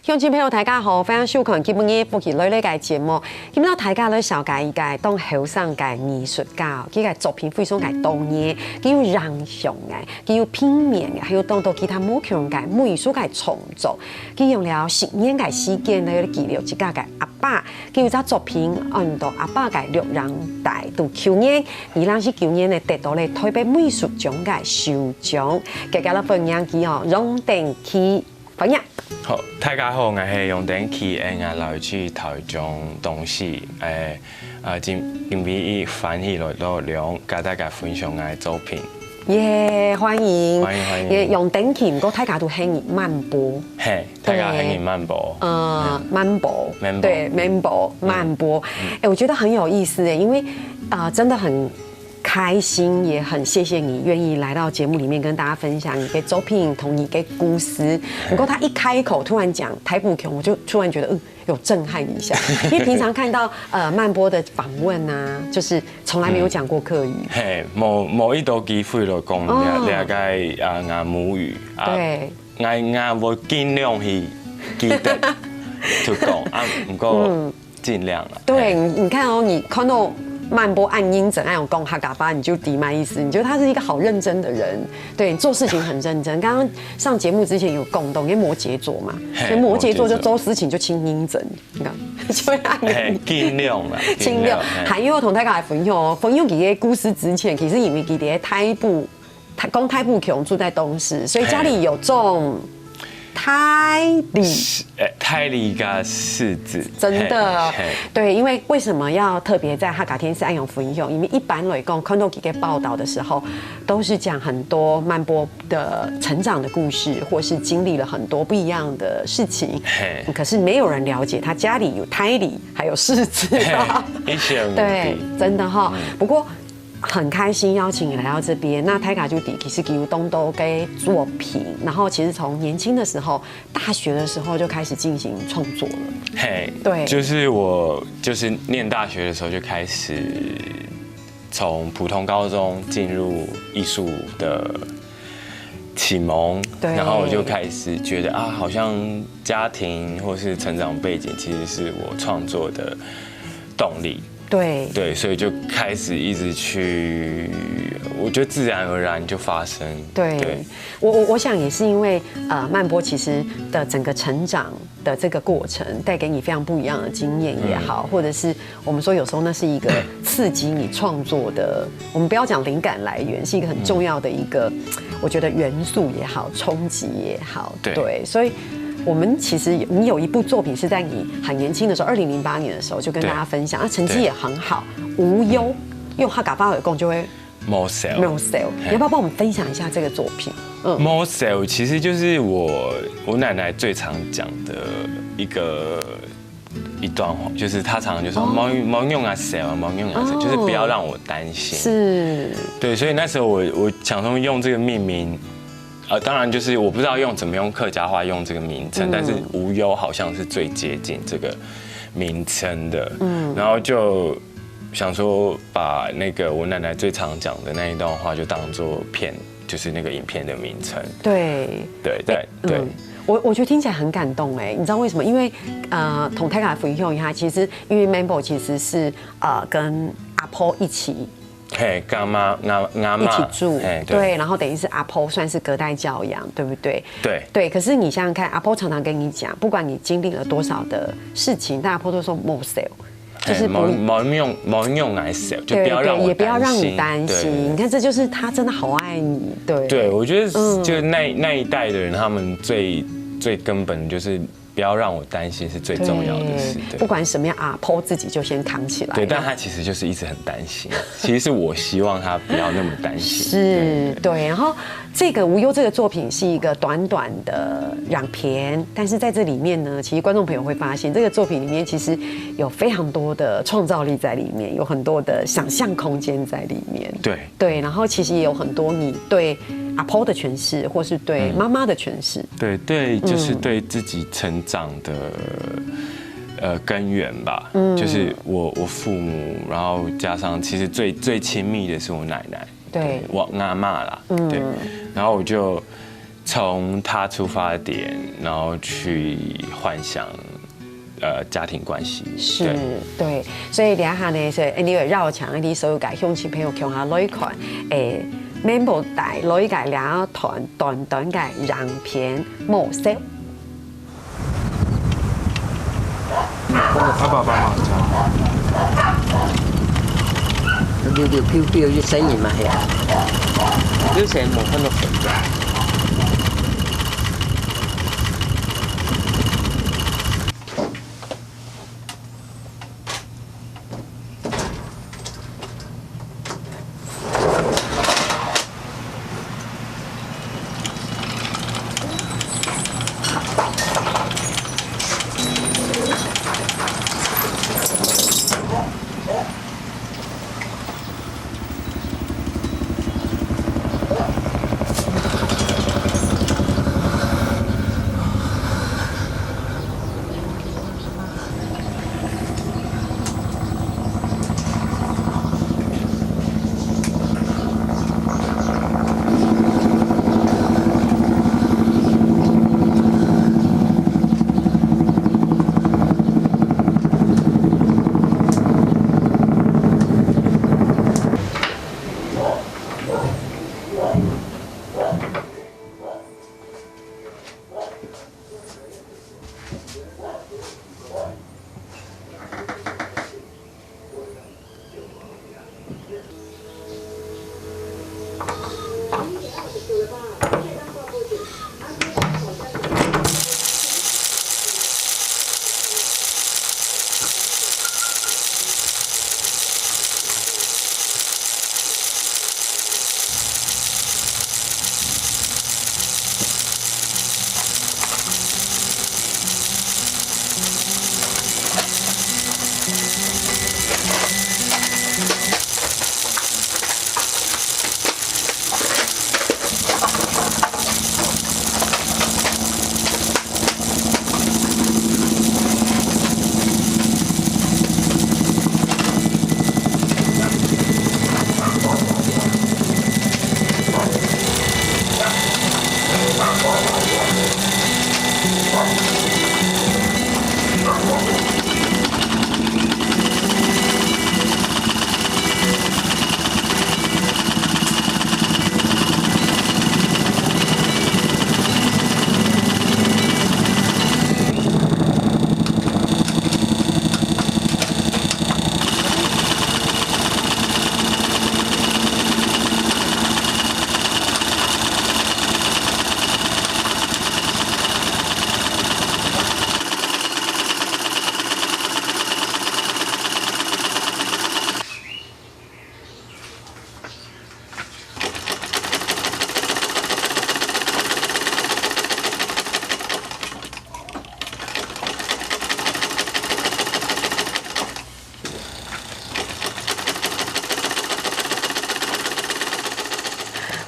乡亲朋友大家好，非常收看今日的福气类嘅节目。今日大家咧小解一解，当后生嘅艺术家，佢嘅作品非常嘅多嘢，佢有人像嘅，佢有平面嘅，还有當到其他某樣嘅美術嘅創作。佢用了10年嘅時間咧記錄一家嘅阿爸，佢有隻作品按到阿爸嘅錄人帶到去年，2019年咧得到咧台北美術獎嘅首獎，大家咧分享佢哦，用電器分享。好，大家好，我係用電器嘅來自台中東市，今日翻起來到兩，跟大家分享我嘅作品。耶，歡迎！歡迎！也用電器，唔過大家都興意漫步。係，大家興意漫步。漫步。對，漫步。我覺得很有意思誒，因為真的很開心，也很謝謝你願意來到節目裡面跟大家分享你嘅作品同你嘅故事。不過他一開口突然講台北腔，我就突然覺得有震撼一下，因為平常看到曼波的訪問啊，就是從來沒有講過客語。係，冇一度機會來講你個母語。對。我會盡量去記得就講唔過盡量啦。對，你看哦，你看到曼波按音整按有講客家話，你就抵麥意思，你覺得他是一個好認真的人，對，做事情很認真。剛剛上節目之前有共動，因為摩羯座嘛，所以摩羯座就做事情就輕音整，你看就會按音。盡量啦，盡量。還有同大家來分享哦，分享佢嘅故事之前，其實因為佢喺台北腔住在東市，所以家裡有種台梨嘅柿子，真的，對，因為為什麼要特別在客家電視愛用分享？因為一般來講，看到幾個報道的時候，都是講很多曼波的成長的故事，或是經歷了很多不一樣的事情。可是沒有人了解他家裡有台梨，還有柿子。對，真的哈。不過很開心邀請你來到這邊。那台卡就底其實有東都嘅作品，然後其實從年輕的時候，大學的時候就開始進行創作了。嘿，對，就是我念大學的時候就開始從普通高中進入藝術的啟蒙，然後我就開始覺得好像家庭或是成長背景其實是我創作的動力。對，所以就開始一直去，我覺得自然而然就發生。對，我想也是因為曼波其實的整個成長的這個過程，帶給你非常不一樣的經驗也好，或者是我們說有時候那是一個刺激你創作的，我們不要講靈感來源，是一個很重要的一個，我覺得元素也好，衝擊也好，對，所以。我們其實你有一部作品是在你很年輕的時候，2008年的時候就跟大家分享，成績也很好，無憂，用客家話來講就會冇 sell， 你要不要幫我們分享一下這個作品？冇 sell 其實就是我奶奶最常講的一段話，就是她常常就說冇用啊 sell， 冇用啊 sell， 就是不要讓我擔心。是，對，所以那時候我想說用這個命名。當然就是我不知道怎麼用客家話用這個名稱，但是無憂好像是最接近這個名稱的。然後就想說把那個我奶奶最常講的那一段話就當做片，就是那個影片的名稱。對。我覺得聽起來很感動哎，你知道為什麼？因為同大家分享一下，其實因為 Mambo 其實是跟阿婆一起。跟阿媽一起住，對，然後等於是阿婆算是隔代教養，對不對？對。可是你想想看，阿婆常常跟你講，不管你經歷了多少的事情，但阿婆都說冇 sell， 就是冇用來 sell， 就不要讓我擔心，也不要讓你擔心。你看，這就是他真的好愛你，對。對，我覺得就那一代的人，他們最根本就是。不要讓我擔心是最重要的事。不管什麼樣，阿婆自己就先扛起來。對，但他其實就是一直很擔心。其實是我希望他不要那麼擔心。是，對。然後這個無憂這個作品是一個短短的兩篇，但是在這裡面呢，其實觀眾朋友會發現，這個作品裡面其實有非常多的創造力在裡面，有很多的想象空間在裡面。對，然後其實也有很多你對阿婆的詮釋，或是對媽媽的詮釋。對，就是對自己成長的根源吧。就是我父母，然後加上其實最親密的是我奶奶。對，我阿嬤啦。對，然後我就从他出发点，然后去幻想家庭关系。是，对，所以两下呢，所以你会绕墙，你所有嘅乡亲朋友向下攞看，免無大攞嘅兩短短嘅樣片模式。爸爸媽媽就條飄飄啲聲音嘛係啊，啲聲冇分到肥嘅。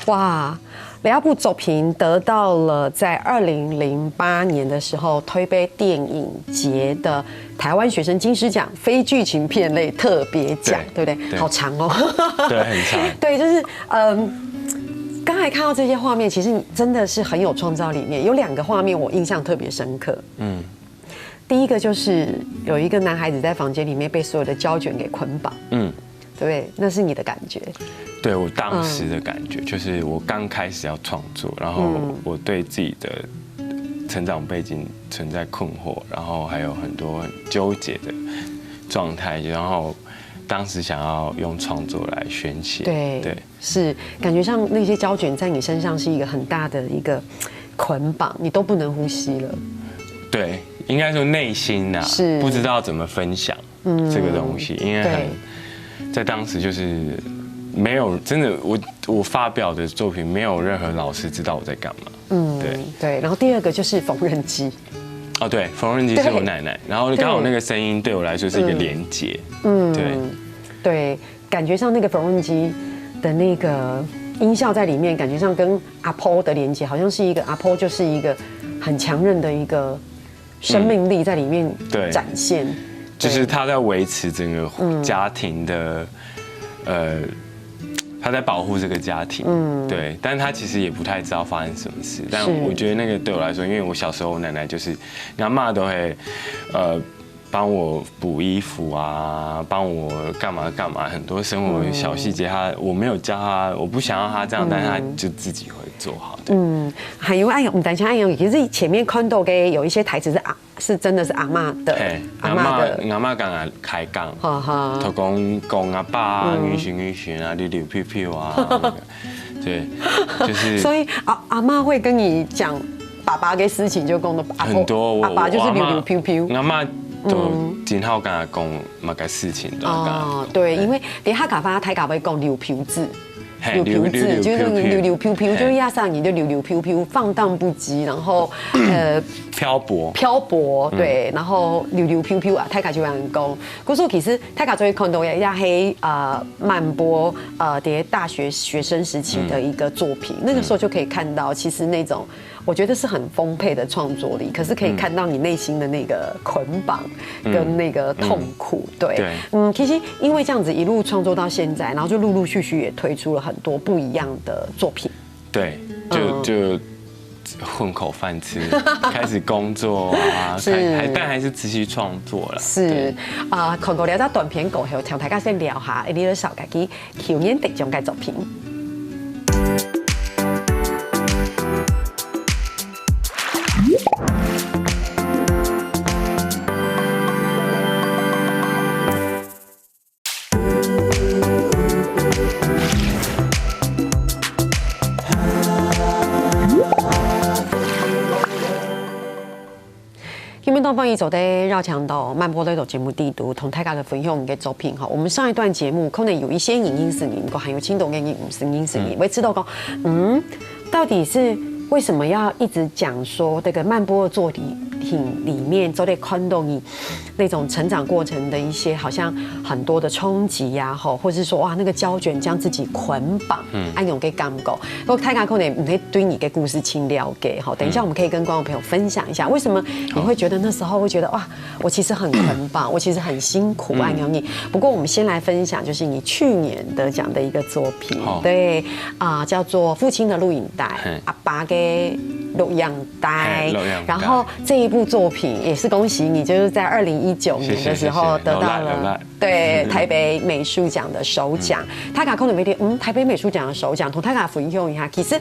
哇，两部作品得到了在2008年的时候推杯电影节的台湾学生金狮奖非剧情片类特别奖，对不对？好长哦。对，很长。对，就是刚才看到这些画面，其实真的是很有创造力面。有2个画面我印象特别深刻。第一个就是有一个男孩子在房间里面被所有的胶卷给捆绑。对不对？那是你的感觉？对，我当时的感觉就是我刚开始要创作，然后我对自己的成长背景存在困惑，然后还有很多很纠结的状态，然后当时想要用创作来宣泄。对，是感觉上那些胶卷在你身上是一个很大的一个捆绑，你都不能呼吸了。对，应该说内心呐，是不知道怎么分享这个东西，因为在当时就是没有真的我发表的作品没有任何老师知道我在干嘛。对。然后第2个就是缝纫机。哦，对，缝纫机是我奶奶，然后刚好那个声音对我来说是一个连结。对，感觉上那个缝纫机的那个音效在里面，感觉上跟阿婆的连接好像是一个阿婆就是一个很强韧的一个生命力在里面展现。就是他在维持整个家庭的他在保护这个家庭，对，但是他其实也不太知道发生什么事。但我觉得那个对我来说，因为我小时候我奶奶就是阿嬷都会，帮我补衣服啊，帮我干嘛干嘛，很多生活小细节，我没有教他，我不想要他这样，但是他就自己会做好的。还有我们担心安阳，其实前面看到的有一些台词是真的是阿嬷的，阿嬷刚刚开讲，他讲阿爸啊，女婿啊，溜溜飘飘啊，对，就是。所以阿嬷会跟你讲爸爸的事情，就讲的很多，阿爸就是溜溜飘飘，阿嬷都真好跟他讲某个事情。哦，对，因为在客家话，大家会讲溜飘子。溜飘子就是溜溜飘飘，就是亚萨尼就溜溜飘飘，放荡不羁，然后漂泊，对，然后溜溜飘飘啊，大家就会讲。可是其实大家就会看到也黑曼波在大学学生时期的一个作品，那个时候就可以看到，其实那种我觉得是很丰沛的创作力，可是可以看到你内心的那个捆绑跟那个痛苦，对，其实因为这样子一路创作到现在，然后就陆陆续续也推出了很多不一样的作品，对，就混口饭吃，开始工作啊，但还是持续创作了。是看过了这短片过后，同大家先聊下，你的小家己去年得奖嘅作品。东方一走的绕墙岛慢播的节目地图同大家的分享嘅作品哈，我们上一段节目可能有一些影音声音，还有轻动嘅声音，会知道讲，到底是为什么要一直讲说这个慢播的作品里面都得看到你那种成长过程的一些好像很多的冲击呀，或者是说哇那个胶卷将自己捆绑，按用给感觉，我太可能你会对你的故事轻了解哈。等一下我们可以跟观众朋友分享一下，为什么你会觉得那时候会觉得哇，我其实很捆绑，我其实很辛苦按用你。不过我们先来分享就是你去年得奖的一个作品，对叫做《父亲的录影带》，阿爸的录影带，然后这一部作品也是恭喜你，就是在2019年的时候得到了对台北美术奖的首奖。大家可能没听，台北美术奖的首奖，同大家分享一下，其实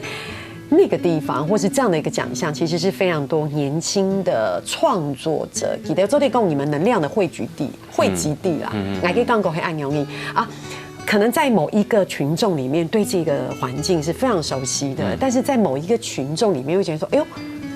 那个地方或是这样的一个奖项，其实是非常多年轻的创作者，记得做对供你们能量的汇集地啦，来可以刚够黑暗容易啊。可能在某一个群众里面对这个环境是非常熟悉的，但是在某一个群众里面会觉得说，哎呦，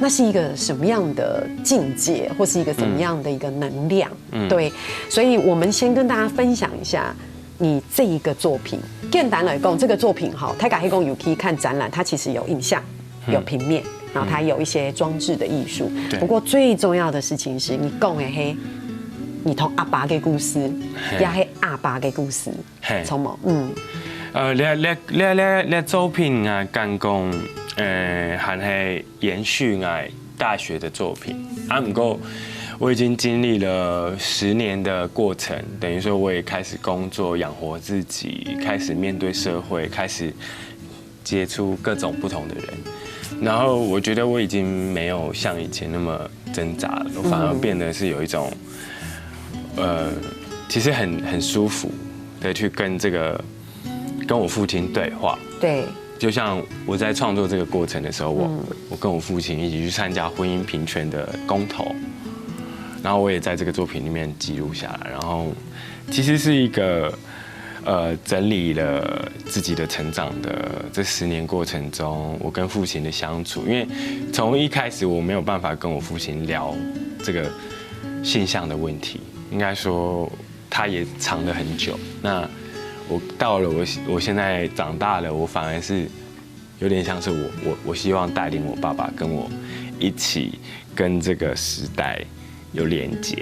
那是一个什么样的境界，或是一个什么样的一个能量？对，所以我们先跟大家分享一下你这一个作品。简单来讲，这个作品哈，台港黑公有可以看展览，它其实有影像、有平面，然后它有一些装置的艺术。不过最重要的事情是你讲的黑。你同阿爸嘅故事，也係阿爸嘅故事，錯冇？你作品啊，剛講還係延續我大學的作品啊，不過我已經經歷了10年的過程，等於說我也開始工作養活自己，開始面對社會，開始接觸各種不同的人。然後我覺得我已經沒有像以前那麼掙扎了，我反而變得是有一種。其實很舒服的去跟我父親對話。對，就像我在創作這個過程的時候，我跟我父親一起去參加婚姻平權的公投，然後我也在這個作品裡面記錄下來。然後其實是一個整理了自己的成長的這10年過程中，我跟父親的相處。因為從一開始我沒有辦法跟我父親聊這個性向的問題。應該說，他也藏了很久。那我到了我現在長大了，我反而是有點像是我希望帶領我爸爸跟我一起跟這個時代有連結。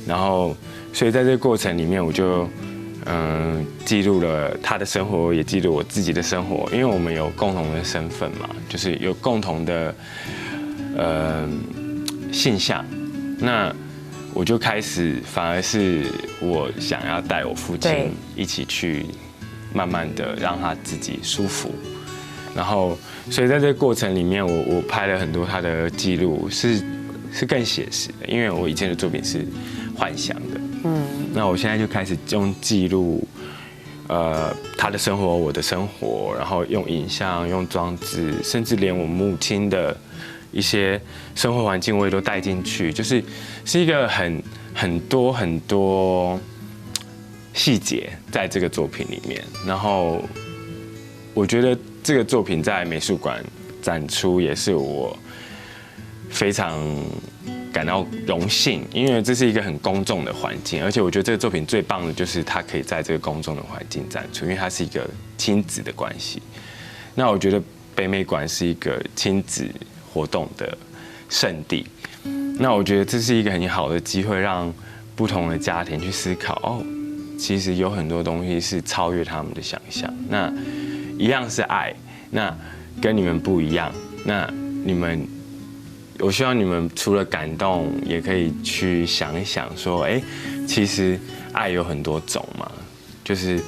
然後，所以在這個過程裡面，我就記錄了他的生活，也記錄我自己的生活，因為我們有共同的身份嘛，就是有共同的性向。那我就開始，反而是我想要帶我父親一起去慢慢的让他自己舒服。然后，所以在这个过程里面，我拍了很多他的记录，是更写实的，因为我以前的作品是幻想的。那我现在就开始用记录，他的生活，我的生活，然后用影像、用装置，甚至连我母亲的一些生活环境我也都带进去，是一个很多细节在这个作品里面。然后我觉得这个作品在美术馆展出也是我非常感到荣幸，因为这是一个很公众的环境，而且我觉得这个作品最棒的就是它可以在这个公众的环境展出，因为它是一个亲子的关系。那我觉得北美馆是一个亲子活动的圣地，那我觉得这是一个很好的机会，让不同的家庭去思考，其实有很多东西是超越他们的想象。那一样是爱，那跟你们不一样，那我希望你们除了感动，也可以去想一想说，其实爱有很多种嘛，就是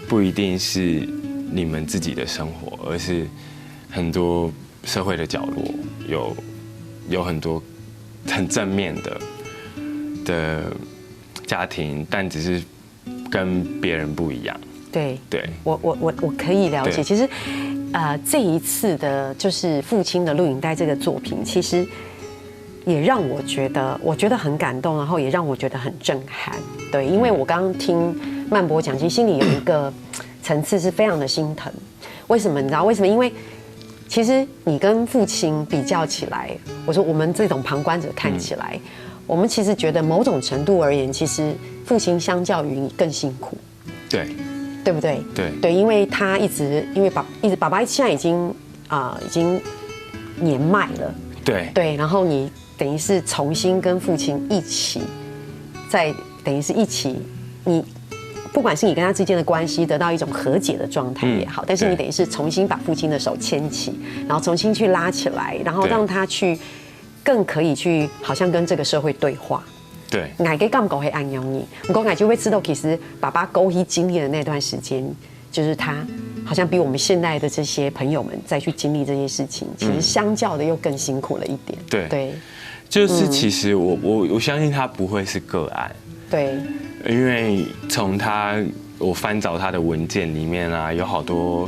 不一定是你们自己的生活，而是很多社会的角落有很多很正面的家庭，但只是跟别人不一样。对，我可以了解。其实，这一次的就是父亲的录影带这个作品，其实也让我觉得很感动，然后也让我觉得很震撼。对，因为我刚刚听曼波讲，其实心里有一个层次是非常的心疼。为什么？你知道为什么？因为其实你跟父亲比较起来，我说我们这种旁观者看起来，我们其实觉得某种程度而言，其实父亲相较于你更辛苦。对不对？对，因为他因为爸爸现在已经年迈了。对，然后你等于是重新跟父亲一起，等于是一起，你不管是你跟他之间的关系得到一种和解的状态也好，但是你等于是重新把父亲的手牵起，然后重新去拉起来，然后让他去更可以去好像跟这个社会对话。对，我的感觉会安养你，不过我就会知道，其实爸爸勾一经历的那段时间，就是他好像比我们现在的这些朋友们再去经历这些事情，其实相较的又更辛苦了一点。对，就是其实我相信他不会是个案。对，因为从我翻找他的文件里面啊，有好多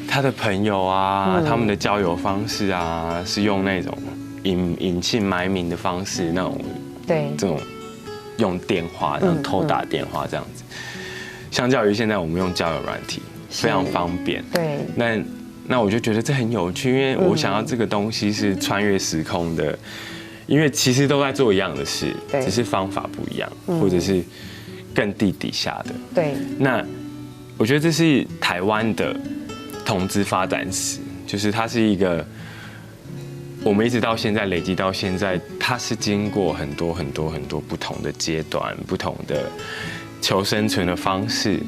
他的朋友啊，他们的交友方式啊，是用那种隐姓埋名的方式，那种这种。用电话，然后偷打电话这样子，相较于现在我们用交友软体，非常方便。对，那我就觉得这很有趣，因为我想要这个东西是穿越时空的，因为其实都在做一样的事，只是方法不一样，或者是更底下的。对，那我觉得这是台湾的同志发展史，就是它是一个。我们一直到现在累积到现在，它是经过很多不同的阶段、不同的求生存的方式，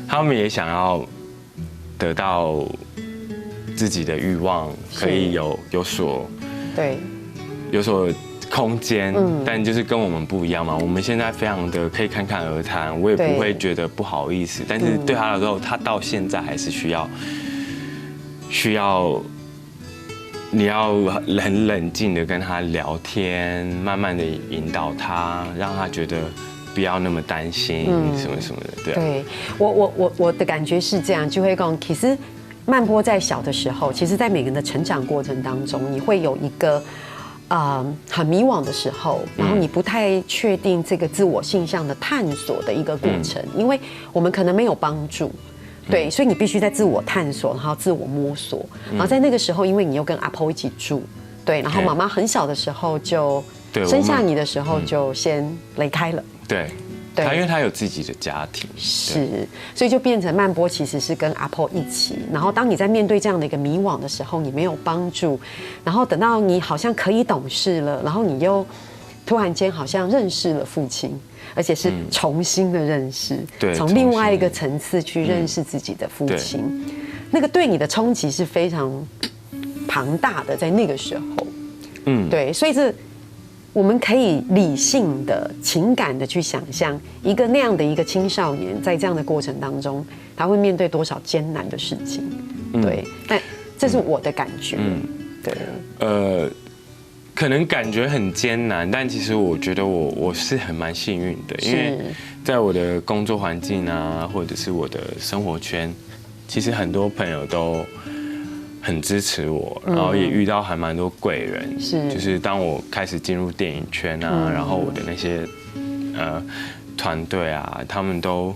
他们也想要得到自己的欲望，可以有所空间，但就是跟我们不一样嘛。我们现在非常的可以侃侃而谈，我也不会觉得不好意思，但是对他来说，他到现在还是需要。你要很冷静的跟他聊天，慢慢的引导他，让他觉得不要那么担心什么什么的。对，我的感觉是这样，就会讲，其实曼波在小的时候，其实在每个人的成长过程当中，你会有一个很迷惘的时候，然后你不太确定这个自我性向的探索的一个过程，因为我们可能没有帮助。对，所以你必须在自我探索，然后自我摸索，然后在那个时候，因为你又跟阿婆一起住，对，然后妈妈很小的时候就生下你的时候就先离开了，对，他因为他有自己的家庭，是，所以就变成曼波其实是跟阿婆一起，然后当你在面对这样的一个迷惘的时候，你没有帮助，然后等到你好像可以懂事了，然后你又突然间好像认识了父亲。而且是重新的认识，从另外一个层次去认识自己的父亲，那个对你的冲击是非常庞大的，在那个时候，对，所以我们可以理性的、情感的去想象一个那样的一个青少年，在这样的过程当中，他会面对多少艰难的事情。对，但这是我的感觉。对，可能感觉很艰难，但其实我觉得我是蛮幸运的，因为在我的工作环境啊，或者是我的生活圈，其实很多朋友都很支持我，然后也遇到还蛮多贵人，就是当我开始进入电影圈啊，然后我的那些团队啊，他们都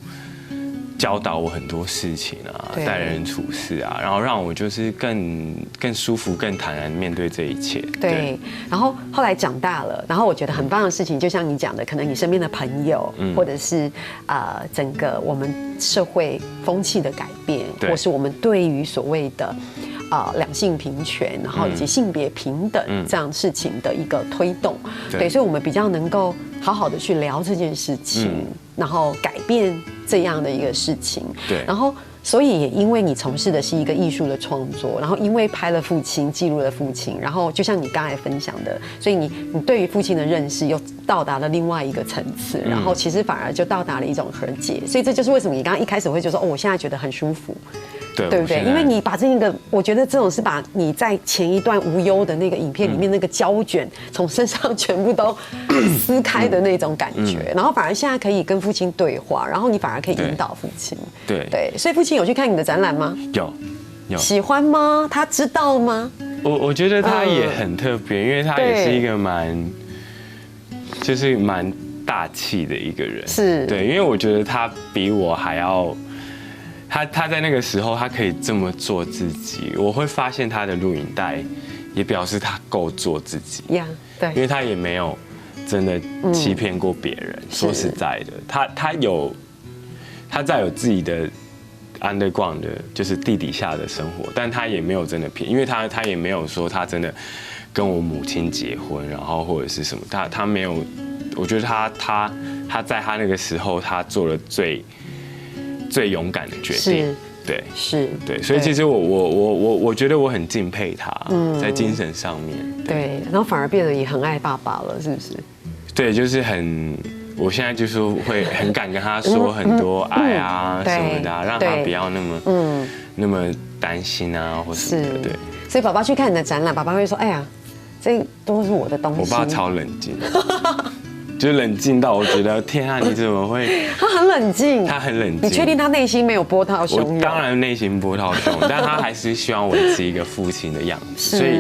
教导我很多事情啊，待人处事啊，然后让我就是更舒服、更坦然面对这一切。对，然后后来长大了，然后我觉得很棒的事情，就像你讲的，可能你身边的朋友，或者是整个我们社会风气的改变，或是我们对于所谓的两性平权，然后以及性别平等这样事情的一个推动。对，所以我们比较能够好好的去聊这件事情，然后改变这样的一个事情。对，然后所以也因为你从事的是一个艺术的创作，然后因为拍了父亲，记录了父亲，然后就像你刚才分享的，所以你对于父亲的认识又到达了另外一个层次，然后其实反而就到达了一种和解。所以这就是为什么你刚刚一开始会就说我现在觉得很舒服。对不对？因为你把这个，我觉得这种是把你在前一段无忧的那个影片里面那个胶卷从身上全部都撕开的那种感觉，然后反而现在可以跟父亲对话，然后你反而可以引导父亲。对，所以父亲有去看你的展览吗？有，喜欢吗？他知道吗？我觉得他也很特别，因为他也是一个就是蛮大气的一个人。是，对，因为我觉得他比我还要。他在那个时候，他可以这么做自己，我会发现他的录影带，也表示他够做自己。对，因为他也没有真的欺骗过别人。说实在的，他在有自己的 underground 的，就是地底下的生活，但他也没有真的骗，因为他也没有说他真的跟我母亲结婚，然后或者是什么，他没有。我觉得他在他那个时候，他做了最勇敢的决定，对，所以其实我觉得我很敬佩他，在精神上面，对，然后反而变得也很爱爸爸了，是不是？对，就是我现在就是会很敢跟他说很多爱啊什么的，让他不要那么担心啊，或什么的，对。所以爸爸去看你的展览，爸爸会说：“哎呀，这都是我的东西。”我爸超冷静。就冷静到我觉得天啊，你怎么会？他很冷静，他很冷静。你确定他内心没有波涛汹涌？我当然内心波涛汹涌，但他还是希望维持一个父亲的样子。所以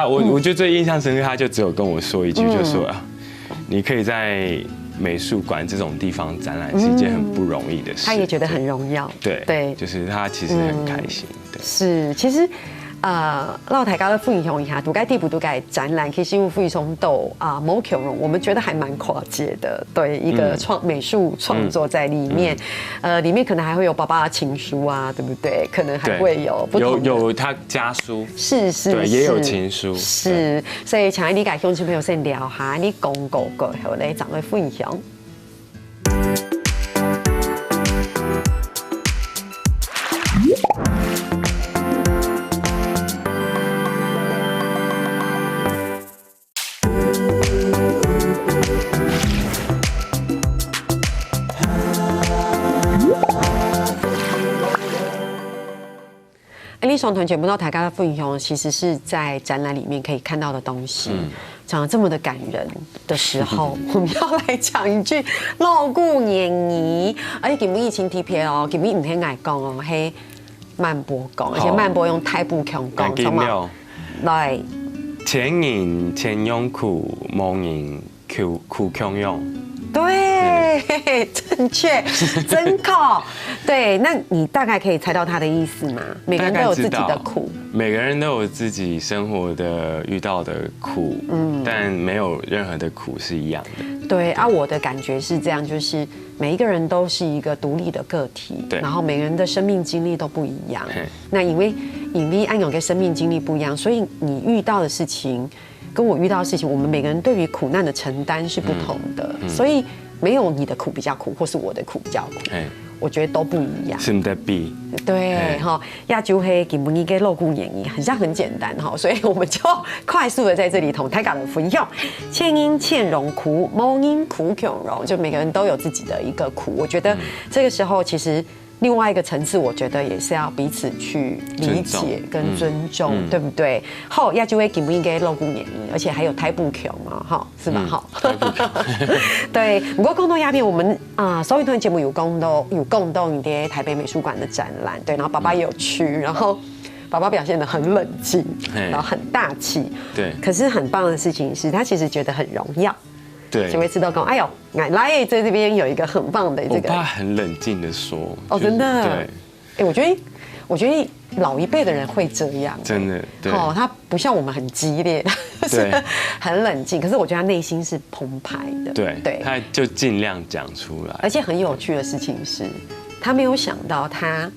我觉得最印象深刻，他就只有跟我说一句，就说啊，你可以在美术馆这种地方展览是一件很不容易的事。他也觉得很荣耀。对，就是他其实很开心。是，其实。เรา大家都歡迎一下，獨家地部獨家展覽，其實會從到某內容，我們覺得還蠻跨界的，對一個美術創作在裡面，裡面可能還會有爸爸的情書啊，對不對？可能還會有不同有他家書，是，對，也有情書，是，所以請你跟鄉親朋友先聊下，你廣告過後咧，就來分享。上团全部到台大的分享，其实是在展览里面可以看到的东西。讲得这么的感人的时候，我们要来讲一句老古言语。而且今日以前 TP 哦，今日唔听爱讲哦，係慢波讲，而且慢波用台步腔讲，什么？来，前人前用苦，无人苦腔用。对，正确，真靠。对，那你大概可以猜到他的意思吗？每个人都有自己的苦，每个人都有自己生活的遇到的苦，但没有任何的苦是一样的。对啊，我的感觉是这样，就是每一个人都是一个独立的个体，然后每个人的生命经历都不一样。那因为安永跟生命经历不一样，所以你遇到的事情。跟我遇到的事情，我们每个人对于苦难的承担是不同的，所以没有你的苦比较苦，或是我的苦比较苦。我觉得都不一样。是唔得比。对哈，亚洲黑给不一个露骨演绎，很像很简单哈，所以我们就快速的在这里同大家的分享。倩音倩容苦，某音苦恐容，就每个人都有自己的一个苦。我觉得这个时候其实。另外一个层次，我觉得也是要彼此去理解跟尊重，对不对？好，亚洲会给不应该露骨演绎，而且还有台步桥嘛，哈，是吧？好，对。不过共同鸦片，我们收一团节目有共动一些台北美术馆的展览，对，然后爸爸也有去，然后爸爸表现得很冷静，然后很大气，对。可是很棒的事情是他其实觉得很荣耀。对，就会知道讲，哎呦，来在这边有一个很棒的这个。我爸很冷静的说，哦，真的，对，哎，我觉得老一辈的人会这样，真的，对，哦，他不像我们很激烈，对，很冷静，可是我觉得他内心是澎湃的，对，他就尽量讲出来。而且很有趣的事情是，他没有想到他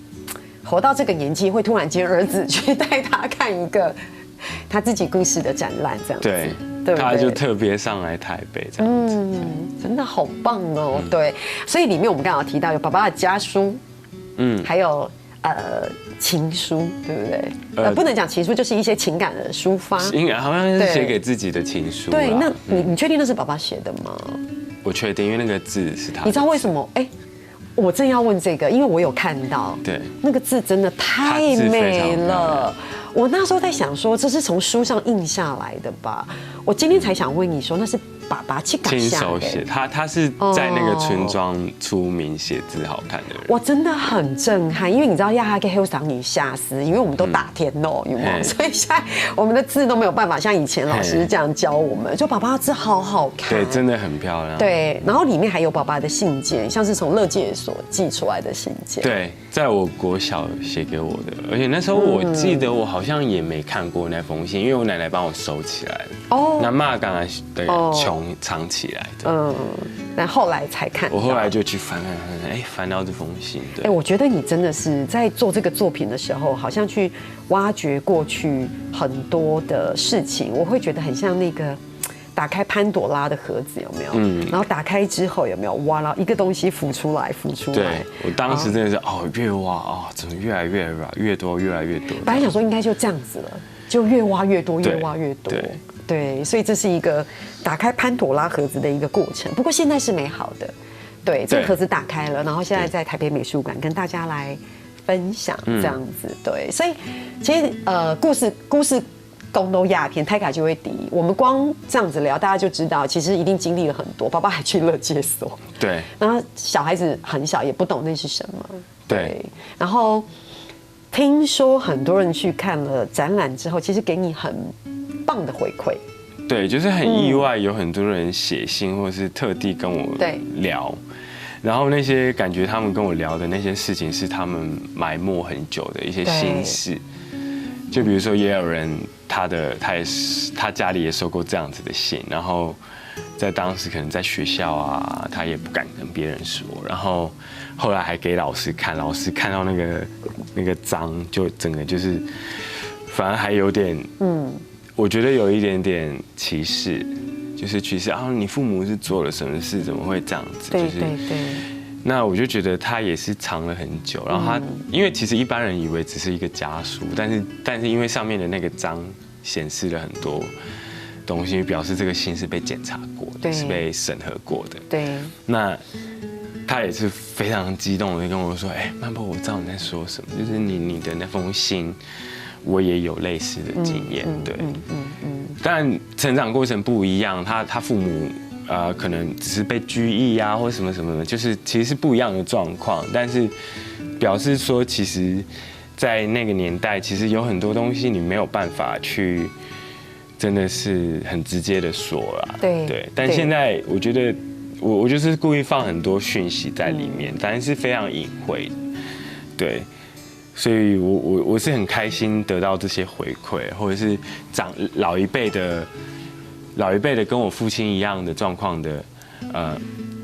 活到这个年纪，会突然间儿子去带他看一个他自己故事的展览，这样子。对。他就特别上来台北这样子，真的好棒哦！对，所以里面我们刚好提到有爸爸的家书，还有情书，对不对？不能讲情书，就是一些情感的抒发。好像是写给自己的情书。对，那你确定那是爸爸写的吗？我确定，因为那个字是他。你知道为什么？哎。我正要问这个，因为我有看到，对，那个字真的太美了。我那时候在想说，这是从书上印下来的吧？我今天才想问你说，那是爸爸去亲手写，他是在那个村庄出名写字好看的人。我真的很震撼，因为你知道亚哈给黑桑女吓死，因为我们都打天哦，有没有？所以现在我们的字都没有办法像以前老师这样教我们。就爸爸的字好好看，对，真的很漂亮。对，然后里面还有爸爸的信件，像是从乐界所寄出来的信件。对，在我国小写给我的，而且那时候我记得我好像也没看过那封信，因为我奶奶帮我收起来了。哦，那妈刚才的穷藏起来的。但后来才看。我后来就去翻，翻到这封信。对，我觉得你真的是在做这个作品的时候，好像去挖掘过去很多的事情，我会觉得很像那个。打开潘朵拉的盒子有没有？然后打开之后有没有哇？然后一个东西浮出来。对，我当时真的是越挖怎么越来越多，越来越多。本来想说应该就这样子了，就越挖越多，越挖越多。对，所以这是一个打开潘朵拉盒子的一个过程。不过现在是美好的，对，这个盒子打开了，然后现在在台北美术馆跟大家来分享这样子。对，所以其实故事。公都鸦片，泰卡就会敌。我们光这样子聊，大家就知道，其实一定经历了很多。爸爸还去乐界所，对。然后小孩子很小，也不懂那是什么，对。然后听说很多人去看了展览之后，其实给你很棒的回馈。对，就是很意外，有很多人写信或是特地跟我聊。然后那些感觉他们跟我聊的那些事情，是他们埋没很久的一些心事。就比如说，也有人他家里也收过这样子的信，然后在当时可能在学校啊，他也不敢跟别人说，然后后来还给老师看，老师看到那个章，就整个就是，反而还有点，我觉得有一点点歧视，就是歧视啊，你父母是做了什么事，怎么会这样子？对。那我就觉得他也是藏了很久，然后他因为其实一般人以为只是一个家书，但是因为上面的那个章显示了很多东西，表示这个信是被检查过的，是被审核过的。对。那他也是非常激动的跟我说：“曼波，我知道你在说什么，就是你的那封信，我也有类似的经验。”对。但成长过程不一样，他父母。可能只是被拘役啊，或什么什么的，就是其实是不一样的状况。但是表示说，其实，在那个年代，其实有很多东西你没有办法去，真的是很直接的说啦。对。但现在我觉得，我就是故意放很多讯息在里面，但是非常隐晦。对。所以我是很开心得到这些回馈，或者是老一辈的跟我父亲一样的状况的，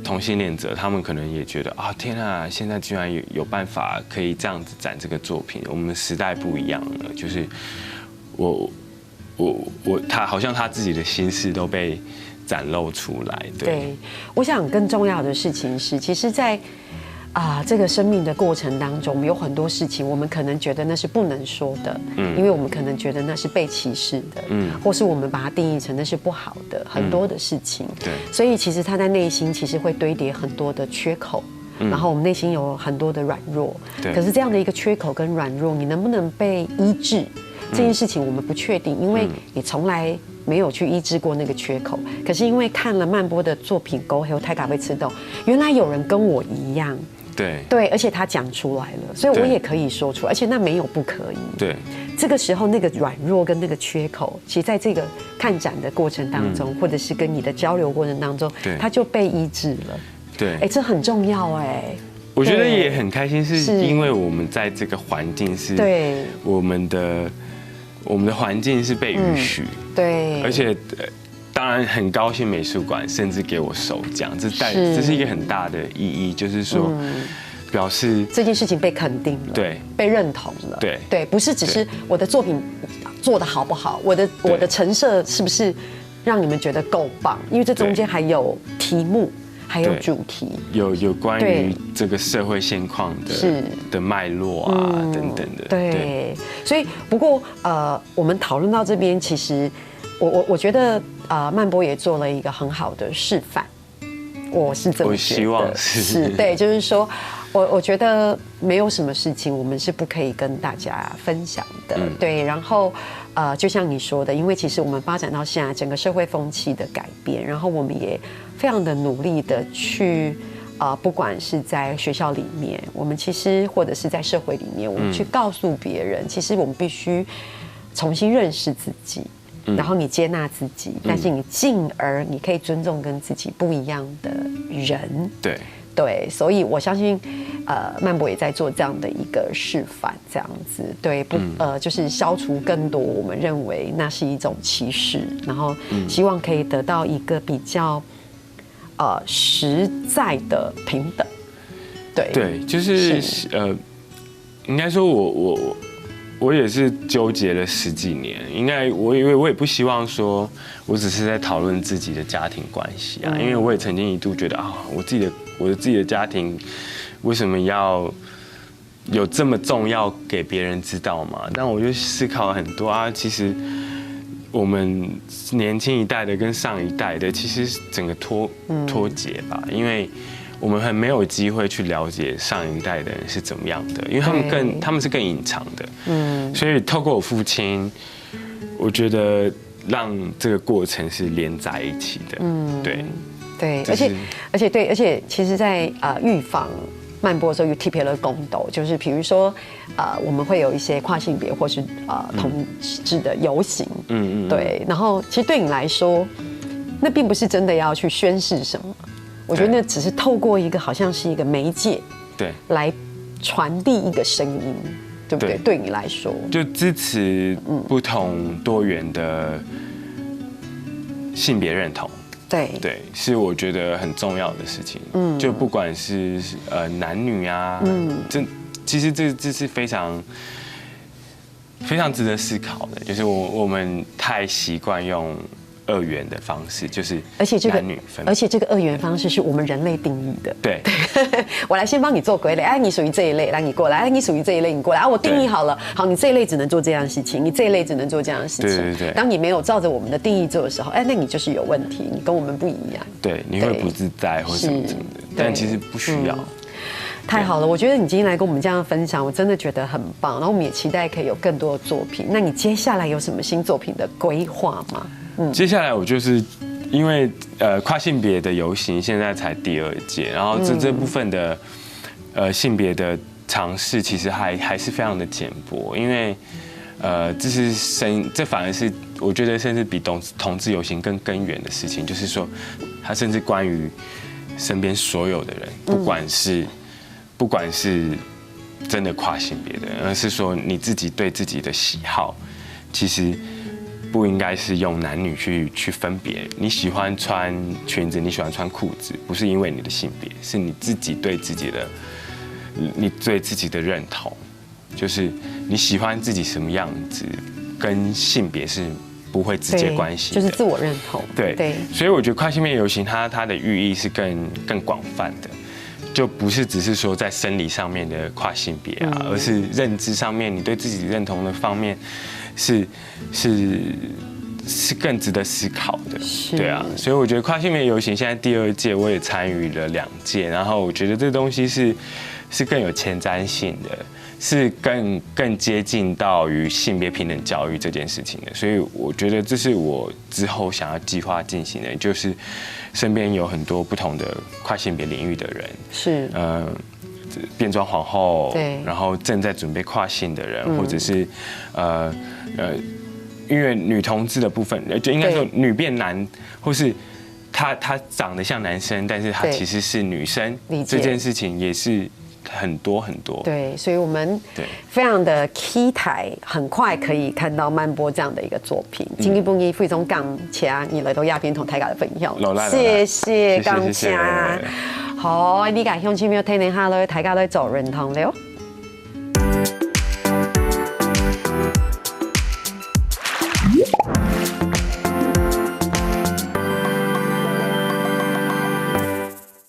同性恋者，他们可能也觉得啊，天啊，现在居然有办法可以这样子展这个作品，我们时代不一样了，就是他好像他自己的心事都被展露出来。对，我想更重要的事情是，其实在这个生命的过程当中，有很多事情，我们可能觉得那是不能说的，因为我们可能觉得那是被歧视的，或是我们把它定义成那是不好的，很多的事情。对，所以其实他在内心其实会堆叠很多的缺口，然后我们内心有很多的软弱。可是这样的一个缺口跟软弱，你能不能被医治？这件事情我们不确定，因为你从来没有去医治过那个缺口。可是因为看了曼波的作品《狗还有太嘎被吃豆》，原来有人跟我一样。对，而且他讲出来了，所以我也可以说出来，而且那没有不可以。对，这个时候那个软弱跟那个缺口，其实在这个看展的过程当中，或者是跟你的交流过程当中，它就被医治了。对，这很重要哎。我觉得也很开心，是因为我们在这个环境是，对，我们的环境是被允许，对，而且当然很高兴美术馆甚至给我首奖，这是一个很大的意义，就是说表示这件事情被肯定了，对，被认同了，对，不是只是我的作品做得好不好，我的陈设是不是让你们觉得够棒，因为这中间还有题目。还有主题，有关于这个社会现况的脉络啊等等的。对，所以不过我们讨论到这边，其实我觉得曼波也做了一个很好的示范，我是这么觉得。我希望是对，就是说我觉得没有什么事情我们是不可以跟大家分享的。对，然后就像你说的，因为其实我们发展到现在，整个社会风气的改变，然后我们也非常的努力的去不管是在学校里面，我们其实或者是在社会里面，我们去告诉别人，其实我们必须重新认识自己，然后你接纳自己，但是你进而你可以尊重跟自己不一样的人。对，所以我相信，曼波也在做这样的一个示范，这样子，对，就是消除更多我们认为那是一种歧视，然后希望可以得到一个比较实在的平等。对，就是应该说我也是纠结了10几年，因为我也不希望说我只是在讨论自己的家庭关系啊，因为我也曾经一度觉得我自己的家庭为什么要有这么重要给别人知道嘛？但我就思考了很多啊，其实我们年轻一代的跟上一代的其实整个脱节吧，因为我们很没有机会去了解上一代的人是怎么样的，因为他们是更隐藏的，所以透过我父亲，我觉得让这个过程是连在一起的，对，而且，其实，在预防曼波的时候，有特别的公斗，就是比如说，我们会有一些跨性别或是同志的游行，对，然后其实对你来说，那并不是真的要去宣示什么，我觉得那只是透过一个好像是一个媒介，对，来传递一个声音，对不对？对你来说，就支持不同多元的性别认同。对，是我觉得很重要的事情。就不管是男女啊，其实这是非常值得思考的。就是我们太习惯用2元的方式，就是男女分，而且这个2元方式是我们人类定义的。对，我来先帮你做归类，你属于这一类，来你过来，你属于这一类，你过来，我定义好了，好，你这一类只能做这样的事情，你这一类只能做这样的事情。对。当你没有照着我们的定义做的时候，那你就是有问题，你跟我们不一样。对，你会不自在或什么的，但其实不需要。太好了，我觉得你今天来跟我们这样分享，我真的觉得很棒。然后我们也期待可以有更多的作品。那你接下来有什么新作品的规划吗？接下来我就是因为跨性别的游行现在才第2届，然后这部分的性别的尝试其实还是非常的简薄，因为这反而是我觉得甚至比同志游行更根源的事情，就是说它甚至关于身边所有的人，不管是真的跨性别的人，而是说你自己对自己的喜好，其实不应该是用男女去分别。你喜欢穿裙子，你喜欢穿裤子，不是因为你的性别，是你自己对自己的认同，就是你喜欢自己什么样子，跟性别是不会直接关系的，就是自我认同。对，所以我觉得跨性别游行它的寓意是更广泛的。就不是只是说在生理上面的跨性别啊，而是认知上面你对自己认同的方面是更值得思考的，对啊，所以我觉得跨性别游行现在第2届我也参与了2届，然后我觉得这东西是更有前瞻性的，是更接近到于性别平等教育这件事情的，所以我觉得这是我之后想要计划进行的，就是身边有很多不同的跨性别领域的人，是变装皇后，对，然后正在准备跨性的人，或者是因为女同志的部分，就应该说女变男，或是她长得像男生，但是她其实是女生，这件事情也是很多。对，所以我们非常的期待，很快可以看到曼波这样的一个作品。今日本日非常感谢你来到亚平同大家的分享，谢谢感谢。好，你家乡亲朋友听下来，大家都做认同了。